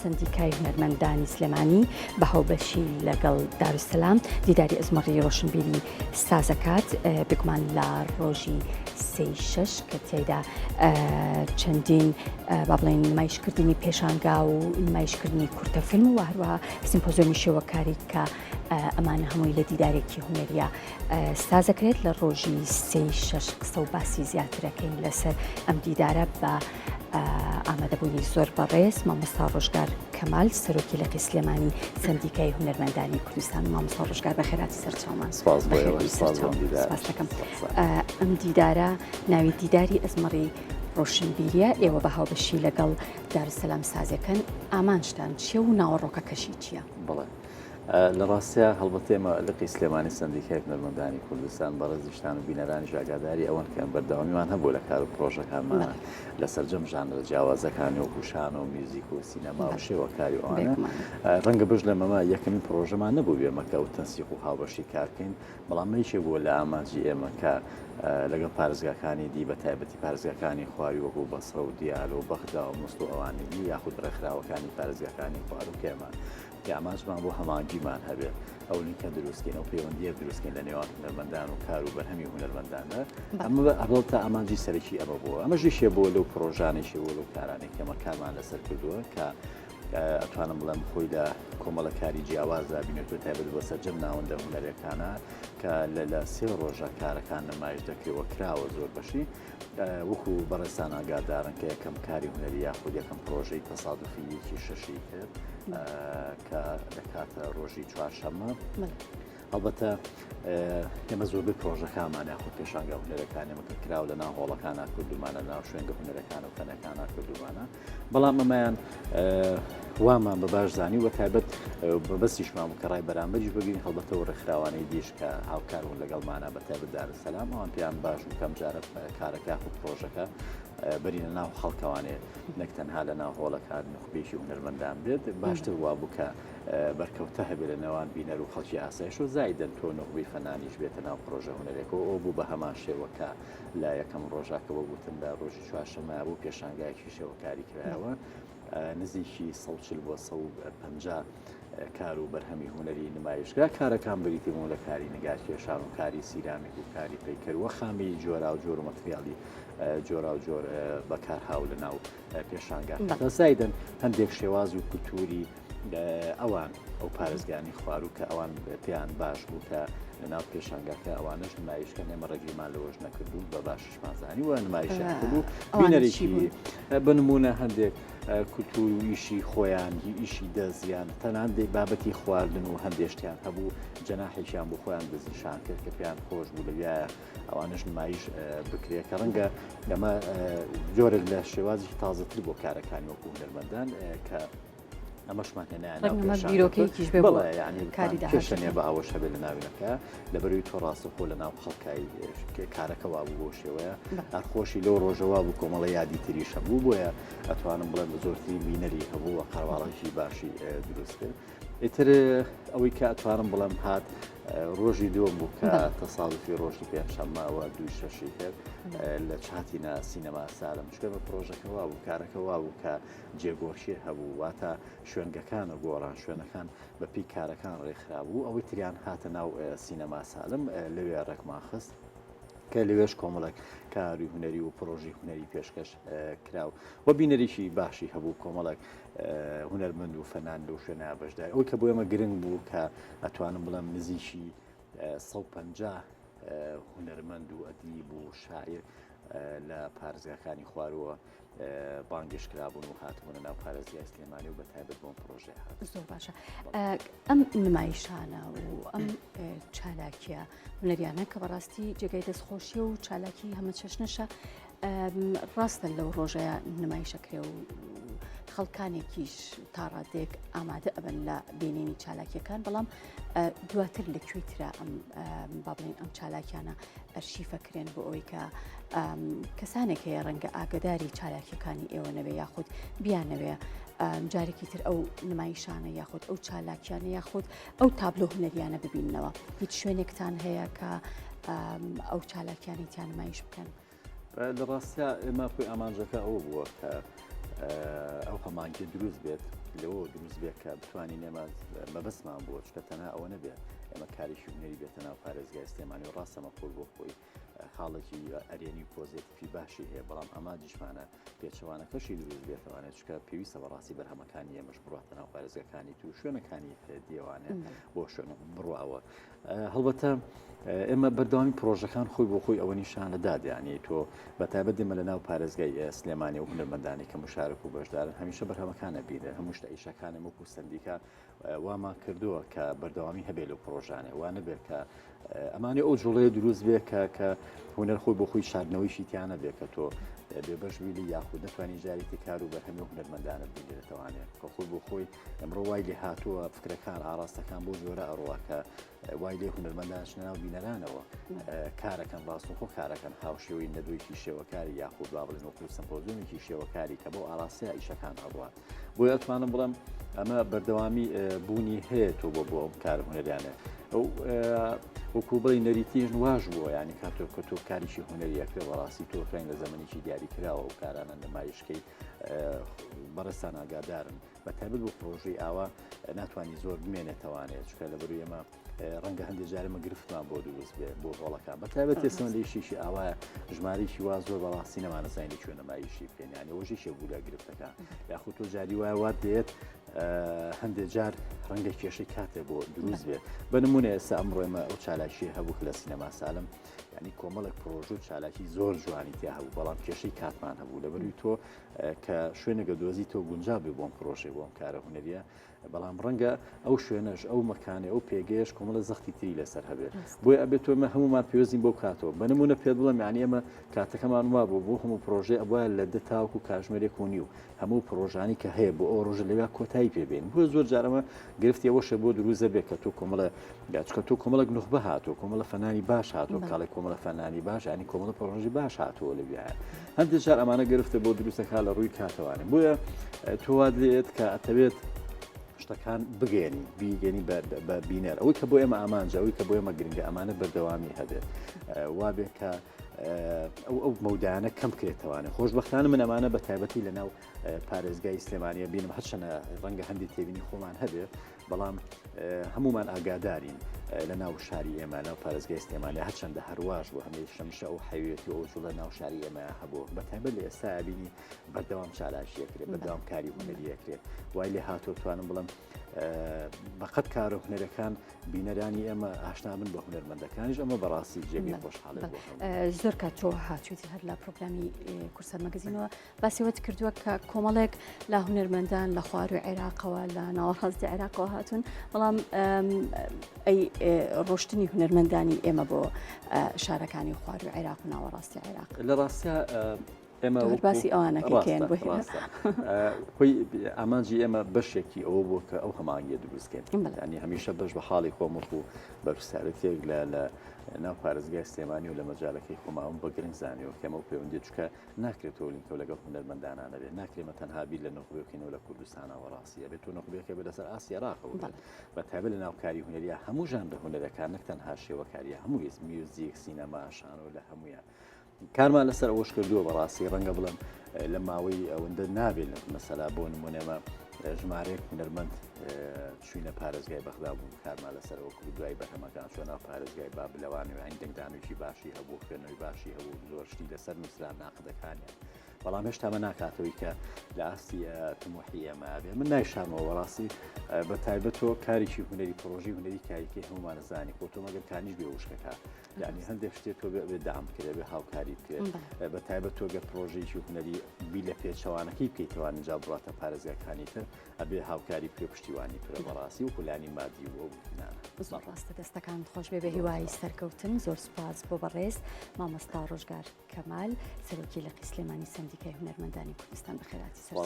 سندیکای هونەرمەندانی سلێمانی بەهاوبەشی لەگەڵ دارسەلام دیداری ئەزمەڕی ڕۆشنبیری سازەکات بگومان لە ڕۆژی 6 کە تێدا چەندین با بڵێن نمایشکردنی پێشانگا و نمایشکردنی کورتەفیلم و هەروەها سیمپۆزیۆمی شێوەکاری کە ئەمانە هەمووی لە دیدارێکی هونەریە سازەکرێت لە ڕۆژی 6 قسە و باسی زیاترەکەین لەسەر ئەم دیدارە بە ئامادەبوونی زۆر بەڕێز مامۆستا ڕۆژگار کەمال سەرۆکی لەقی سلێمانی سندیکای هونەرمەندانی کوردستان مامۆستا ڕۆژگار بە خێراتی سەرچاومان سپاس دەکەم. ئەم دیدارە ناوی دیداری ئەزمەڕی ڕۆشنبیریە ئێوە بە هاوبەشی لەگەڵ دارسەلام سازەکەن ئامانشتان چیە و ناوەڕۆکەکەشی چییە؟ بڵێ لە ڕاستیە هەڵبەتە ئێمە لەقی سلێمانی سندیکای هونەرمەندانی کوردستان بەڕێزیشتان و بینەرانی ئاگاداری ئەوەن کە بەردەوامیمان هەبوو لە کار و پرۆژەکانمان لەسەر جەم ژانرە جیاوازەکانی وەکو شان و میوزیک و سینەما و شێوەکاری ئەوانە ڕەنگە بژ لە مەمە یەکەمین پرۆژەمان نەبوو بێمەکە و تەنسیق و هاوبەشی کارکەین بەڵام مەیشێ بووە لە ئامانجی ئێمە کە لەگەڵ پارێزگاکانی دی بە تایبەتی پارێزگاکانی خواری وەکو بەسڕە و دیالۆ و بەغدا و مست و ئەوانی دی یاخود ڕێکخراوەکانی پارێزگاکانی خوار و کێمان کە ئامانجمان بۆ هەمانگیمان هەبێت ئەو لینکە دروستکەین ئەو پەیوەندیە دروستکەین لە نێوان هونەرمەندان و کار و بەرهەمی هونەرمەندانە ئەمە هەبڵ تا ئامانجی سەرەکی ئەمە بووە ئەمەژیشێ بۆ لەو پرۆژانێکی بۆ لەو کارانێک ئەمە کارمان لەسەر کردووە کە ئەتوانم بڵێم خۆی لە کۆمەڵەکاری جیاوازە بینێتوە تایبەت بە سەرجەم ناوەندە هونەرەکانە کە لە 3 ڕۆژە کارەکان نمایش دەکرێەوە کراوە زۆر بەشی وەکو بەڕێستان ئاگادارن کە یەکەم کاری هونەری یاخود یەکەم پرۆژەی تەسادوفیەکی شەشی کرد کە دەکاتە ڕۆژی چوارشەممە هەڵبەتە ئێمە زۆربەی پرۆژەکانمان یاخود پێشانگا هونەرەکانێمە کە کراو لە ناو هۆڵەکانە کردومانە ناو شوێنگە هونەرەکان و فەنەکانە کردومانە بەڵام ئەمەیان وامان بە باشزانی و تایبەت بەسیشمان و کە ڕای بەرامبەریش بگرین هەڵبەتەوە ڕێکخراوانەی دیش کە هاوکارون لەگەڵمانە بە تایبەت دارسەلام ئەوان پێیان باش و کەم جارە کارەکە و پرۆژەکە بەرینە ناو خەڵکەوانێ نەک تەنها لە ناو هۆڵەکان نخبێکی هونەرمەندان بێت باشتر وا بوو کە بەرکەوتە هەبێت لە نێوان بینەر و خەڵکی ئاسایش و زایدەن تۆ نخبەی فەنانیش بێتە ناو پرۆژە هونەرێکەوە ئەو بوو بە هەمان شێوەکە لە یەکەم ڕۆژاکەوە گوتم لە ڕۆژی چوارشەممە بوو پێشانگایەکی شێوەکاری کرایەوە نزیکی 140 بۆ 150 کار و بەرهەمی هونەری نمایشگا کارەکان بریتیمەوە لە کاری نگارکێشان و کاری سیرامیک و کاری پەیکەروە خامی جۆرا و جۆر و مەتریالی جۆرا و جۆر بەکار هاو لە ناو پێشانگا سایدن هەندێک شێواز و کولتوری ئەوان ئەو پارێزگانی خوار و کە ئەوان پێیان باش بوو کە لە ناو پێشانگاکە ئەوانش نمایشکە نێمە ڕێگریمان لەوەش نەکردو بە باششمانزانی و نمایشیان کردو بینەرێکی بنمونە هەندێک کولتور و ئیشی خۆیان ئیشی دەزیان تەنان بابەتی خواردن و هەندێشتیان هەبوو جەناحێکیان بۆ خۆیان دەزیشان کرد کە پێیان خۆش بوو لەویایە ئەوانش نمایش بکرێت کە ڕەنگە ئەمە جۆرێک لە شێوازی تازەتر بۆ کارەکانی وەکو هونەرمەندان کە ئەمەشمان بیرۆکەیەکیش بێ بڵێ کاریداکێشەنێ بە ئەوەش هەبێت لە ناوینەکە لەبەروی تۆ ڕاستەخۆ لە ناو خەڵکای کارەکەوا بوو بۆ شێوەیە ئەرخۆشی لەو ڕۆژەوا بوو کۆمەڵە یادی تریش هەبوو بۆیە ئەتوانم بڵێن بە زۆرتری بینەری هەبوو وە قەرواڵەکی باشی دروست کرد ئیتر ئەوەی کە ئەتوانم بڵێم هات ڕۆژی دووەم بوو کە تەسادوفی ڕۆژی پێنجشەممەوە 2 کرد لە چاتینە سینەما سالم چکە بە پرۆژەکەوا بوو کارەکەوا بوو کە جێگۆشیە هەبوو واتە شوێنگەکانە گۆڕان شوێنەکان بە پێی کارەکان ڕێکخرا بوو ئەوەی تریان هاتە ناو سینەما سالم لەوێ ڕێکمان خست کە لەوێش کۆمەڵک کاری هونەری و پرۆژی هونەری پێشکەش کراو وە بینەریکی باشی هەبوو کۆمەڵک هونەرمەند و فەنان لەو شوێنە بەشدای ئەوی کە بۆ ئێمە گرنگ بوو کە ئەتوانم بڵێم نزیکی 150 هونەرمەند و ئەدیب و شاعیر لە پارێزگاکانی خوارووە بانگش کرابوون و هاتبوونە ناو پارێزگای سلێمانی و بە تایبەت بۆم پرۆژێ هات. زۆر باشە. ئەم نمایشانە و ئەم چالاکیە هونەریانە کە بەڕاستی جێگای دەستخۆشیە و چالاکی هەمە چەشنەشە ڕاستە لەو ڕۆژەیە نمایشەکرێ و خەڵکانێکیش تا ڕادێک ئامادە ئەبن لە بینینی چالاکیەکان بەڵام دواتر لەکوێی ترە با بڵێن ئەم چالاکیانە ئەرشیفەکرێن بۆ ئەوەی کە کەسانێک هەیە ڕەنگە ئاگداری چالاکیەکانی ئێوە نەبێ یاخود بیانەوێ جارێکی تر ئەو نمایشانە یاخود ئەو چالاکیانە یاخود ئەو تابلۆ هونەریانە ببیننەوە هیچ شوێنێکتان هەیە کە ئەو چالاکیانیتیان نمایش بکەن؟ لە ڕاستە ئێمە خۆی ئامانجەکە ئەوە بووە کە ئەو هەمانگی دروست بێت لەوە دروست بێت کە بتوانین ئێمە مەبەستمان بۆ چکە تەنها ئەوە نەبێت ئێمە کاریشی هونەری بێتە ناو پارێزگای سلێمانی و ڕاستەمە خۆی بۆ خۆی خاڵێکی ئەرێنی پۆزیتیفی باشی هەیە بەڵام ئەما دیشمانە پێچەوانەکەشی دروست بێتەوانێت چکە پێویستە بەڕاستی بەرهەمەکانی ئێمەش بڕاتە ناو پارێزگەکانی تو شوێنەکانی دیێوانێت بۆ شوێن بڕواوە هەڵبەتە ئێمە بەردەوامی پرۆژەکان خۆی بۆ خۆی ئەوە نیشانە دادیانی تۆ بەتایبەت دێمە لە ناو پارێزگای سلێمانی و هونەرمەندانی کە مشارک و بەشدارن هەمیشە بەرهەمەکانە بینە هەموو شتە ئیشەکانە وەکو سندیکا وامان کردووە کە بەردەوامی هەبێت لەو پرۆژانێ وانە بێت کە ئەمانێ ئەو جوڵەیە دروست بێت کە هونەر خۆی بۆ خۆی شاردنەوەیشی تیانە بێت کە تۆ بێبەش ویلی یاخود دەتوانانی جارێکی کار و بەرهەمی هونەرمەندانە بینێتەوانێت کە خۆی بۆ خۆی ئەمڕۆ وای لێ هاتووە فکرەکان ئاراستەکان بۆ جۆرە ئەڕۆوە کە وای لێ هونەرمەندانش ناو بینەرانەوە کارەکەن ڕاست و خۆ کارەکەن هاوشێوەی نەدۆیکی شێوەکاری یاخود با بڵێن وەکو سەمپۆزیۆمێکی شێوەکاری کە بۆ ئاراستەیە ئیشەکان هەبووە بۆیە ئەتوانم بڵێم ئەمە بەردەوامی بوونی هەیە تۆ بۆ ئەم کار هونەریانە ئەو وەکو بڵی نەریتیژن واژ بووە ینی کاتۆ کە تۆ کاریشی هونەریەکرێ بەڕاستی تۆ خوێن لە زەمەنیی دیاری کراوە و کارانە نمایشکەی بەڕێستان ئاگادارن بە تایبەت بۆ پرۆژەی ئاوا ناتوانانی زۆر بمێنێتەوانێت چکە لەبەروی ئێمە ڕەنگە هەندێک جارمە گرفتمان بۆ دروست بێ بۆ ڕۆڵەکان بە تایبەت ئێسمە لێشیشی ئاوایە ژمارەیەکی وا زۆر بەڕاستی نەمانەزانانی چۆن نمایشی بکەین یانی ئەوژی شێبوو لە گرفتەکان یاخود تۆ جاری وایە وات دێت هەندێک جار ڕەنگە کێشەی کاتێ بۆ دروست بێت بەنمونە ئێستا ئەمڕۆ ئێمە ئەو چالاکی هەبوو لە سینەما سالم ینی کۆمەڵێک پرۆژە و چالاکی زۆر جوانی تیا هەبوو بەڵام کێشەی کاتمان هەبوو لەبەروی تۆ کە شوێنەگە دۆزی تۆ گونجا بێ بۆم پرۆژەی بۆم کارە هونەریە بەڵام ڕەنگە ئەو شوێنەش ئەو مەکانێ ئەو پێگەیش کۆمەڵە زەختی تری لەسەر هەبێت بۆی ئەبێت تۆ ئێمە هەمومان پێوەستین بۆ کاتەوە بەنمونە پێت بڵێم یانی ئێمە کاتەکەمان وا بۆ هەموو پرۆژێ ئەوە لە دە تاوکو کاتژمێرێک و نیو هەموو پرۆژانی کە هەیە بۆ ئەو ڕۆژە لەوێ کۆتایی پێبێن بۆ زۆر جارەمە گرفتی ئەوەشە بۆ دروزە بێت کە تۆ کۆمەڵە چکە تۆ کۆمەڵک نوخبە هاتۆ کۆمەڵە فەنانی باش هاتۆ کاڵی کۆمەڵە فەنانی باش ینی کۆمەڵە پرۆژی باش هاتووە لەوێیە هەندێک جار ئەمانە گرفتە بۆ دروستەکە لە ڕووی کاتەوانێ بۆیە تۆ واد لێت کە ئەتەوێت شتەکان بگەێنی بیگەنی بە بینەر ئەوەی کە بۆ ئێمە ئامانجە ئەوەی کە بۆ ئێمە گرنگە ئەمانە بەردەوامی هەبێت وابێت کە ئەو مەودانە کەم بکرێتەوانێت خۆشبەختانە من ئەمانە بە تایبەتی لە ناو پارێزگای سلێمانیە بینم هەرچەنە ڕەنگە هەندی تێبینی خۆمان هەبێت بەڵام هەمومان ئاگادارین لە ناو شاری ئێمە ناو پارێزگای سلێمانیە هەرچەندە هەرواش بۆ هەمیشە شەمشە ئەو حەوێتی ئەو جوڵە ناو شاری ئێمە هەبوو بە تایبەت لە ئێستا بینی بەردەوام چالاشیەکرێت بەردەوام کاری هونەریەکرێت وای لێ هاتۆ توانم بڵم بەقەت کارە هونەرەکان بینەرانی ئێمە ئاشنا بن بە هونەرمەندەکانیش ئەمە بەڕاستی جێگەی خۆشحاڵی زۆر کات تۆ هاتوویت هەر لە پرۆگرامی کورسەر مەگەزینەوە باسیوەت کردووە کە کۆمەڵێک لە هونەرمەندان لە خواروی عێراقەوە لە ناوەڕاستی عێراقەوە هاتوون بەڵام ئەی ڕۆشتنی هونەرمەندانی ئێمە بۆ شارەکانی خواروی عێراق و ناوەڕاستی عێراق لە ڕاستە ئێمە باسی ئەوانەکەیان بۆ خۆی ئامانجی ئێمە بەشێکی ئەوە بووە کە ئەو هەمانگیە دروستکەین ینی هەمیشە بەش بە حاڵی خۆمەک و بەرپرسیارەتێک لە ناو پارێزگای سلێمانی و لە مەجالەکەی خۆماوم بە گرنگ زانیەوە کەمە و پەیوەندی چکە ناکرێتەوە لینکە لەگەڵ هونەرمەندانانە بێت ناکرێمە تەنها بیر لە نەخبێکینەوە لە کوردستانەوە ڕاستیە بێت و نەخبێکە بێت لەسەر ئاسیا ڕاقەوە بە تایبەت لە ناوکاری هونەریە هەموو ژان بە هونەرەکان نەک تەنها شێوەکاریە هەموو میوزیک سینەما شانۆ لە هەمویە کارمان لەسەر ئەوەش کردووە بەڕاستی ڕەنگە بڵم لە ماوەی ئەوەندە نابێت مەسەلا بۆ نمونێمە ژمارەیەک هونەرمەند چوینە پارێزگای بەغدا بوو کارمان لەسەرەوە کرد دوای بەرهەمەکان چۆن پارێزگای بابلەوانی ئەین دەنگدانوێکی باشی هەبوو خوێنەوەی باشی هەبوو زۆر شتی لەسەر نووسرا ناقدەکانیان بەڵام هێشتا مە ناکاتەوەی کە لە ئاستی تموحی ئێمە بێ من نایشانەوە وەڕاستی بە تایبەتەوە کارێکی هونەری پرۆژی هونەری کاریکی هەمومانەزانی خۆ تۆ مەگەر کانیش بێ وشکەکە یعنی هەندێک شتێک تۆ بێ دام بکرێت بێ هاوکاری بکرێت بە تایبەت تۆ گە پرۆژێکی هونەری بی لە پێچەوانەکەی بکەیتەوە اینجا بڕاتە پارێزگاکانی تر ئەبێ هاوکاری پێ پشتیوانی پرە بەڕاستی و خولانی مادی و زۆر ڕاستە دەستەکان خۆش بێ بە هیوای سەرکەوتن زۆر سوپاس بۆ بەڕێز مامۆستا ڕۆژگار کەمال سەرۆکی لە قی سلێمانی سندیکای هونەرمەندانی کوردستان بەخێراتی سەر